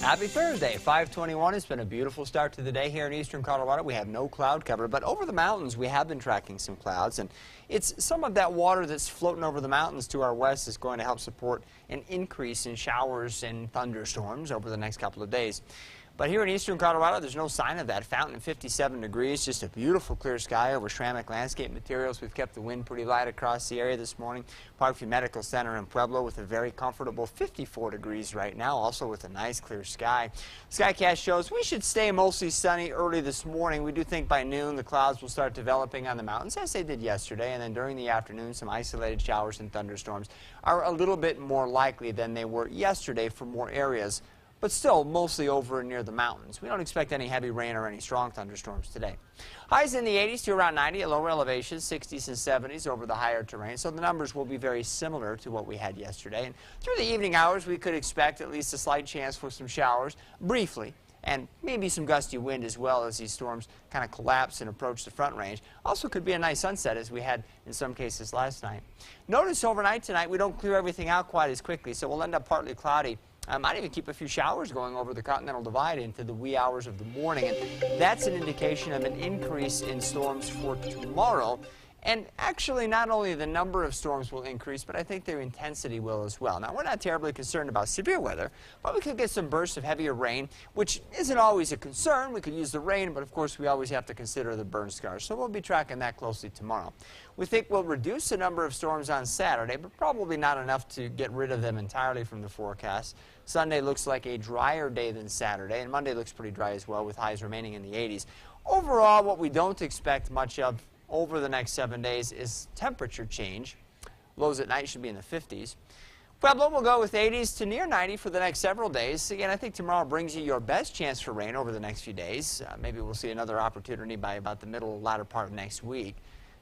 Happy Thursday, 5:21. It's been a beautiful start to the day here in eastern Colorado. We have no cloud cover, but over the mountains we have been tracking some clouds, and it's some of that water that's floating over the mountains to our west is going to help support an increase in showers and thunderstorms over the next couple of days. But here in eastern Colorado, there's no sign of that. Fountain at 57 degrees, just a beautiful clear sky over ceramic landscape materials. We've kept the wind pretty light across the area this morning. Parkview Medical Center in Pueblo with a very comfortable 54 degrees right now, also with a nice clear sky. Skycast shows we should stay mostly sunny early this morning. We do think by noon the clouds will start developing on the mountains, as they did yesterday, and then during the afternoon some isolated showers and thunderstorms are a little bit more likely than they were yesterday for more areas, but still mostly over and near the mountains. We don't expect any heavy rain or any strong thunderstorms today. Highs in the 80s to around 90 at lower elevations, 60s and 70s over the higher terrain, so the numbers will be very similar to what we had yesterday. And through the evening hours, we could expect at least a slight chance for some showers, briefly, and maybe some gusty wind as well as these storms kind of collapse and approach the front range. Also could be a nice sunset as we had in some cases last night. Notice overnight tonight we don't clear everything out quite as quickly, so we'll end up partly cloudy. I might even keep a few showers going over the Continental Divide into the wee hours of the morning, and that's an indication of an increase in storms for tomorrow. And actually, not only the number of storms will increase, but I think their intensity will as well. Now, we're not terribly concerned about severe weather, but we could get some bursts of heavier rain, which isn't always a concern. We could use the rain, but of course, we always have to consider the burn scars. So we'll be tracking that closely tomorrow. We think we'll reduce the number of storms on Saturday, but probably not enough to get rid of them entirely from the forecast. Sunday looks like a drier day than Saturday, and Monday looks pretty dry as well, with highs remaining in the 80s. Overall, what we don't expect much of over the next 7 days is temperature change. Lows at night should be in the 50s. Pueblo will go with 80s to near 90 for the next several days. Again, I think tomorrow brings you your best chance for rain over the next few days. Maybe we'll see another opportunity by about the middle, latter part of next week.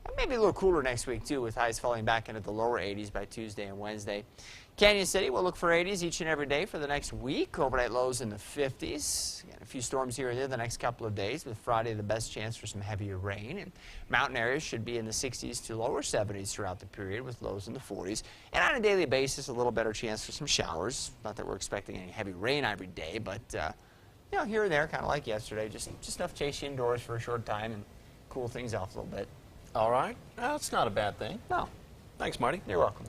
And maybe a little cooler next week, too, with highs falling back into the lower 80s by Tuesday and Wednesday. Canyon City will look for 80s each and every day for the next week. Overnight lows in the 50s. Again, a few storms here and there the next couple of days, with Friday the best chance for some heavier rain. And mountain areas should be in the 60s to lower 70s throughout the period, with lows in the 40s. And on a daily basis, a little better chance for some showers. Not that we're expecting any heavy rain every day, but you know, here and there, kind of like yesterday, just enough to chase you indoors for a short time and cool things off a little bit. All right. That's not a bad thing. No. Thanks, Marty. You're welcome.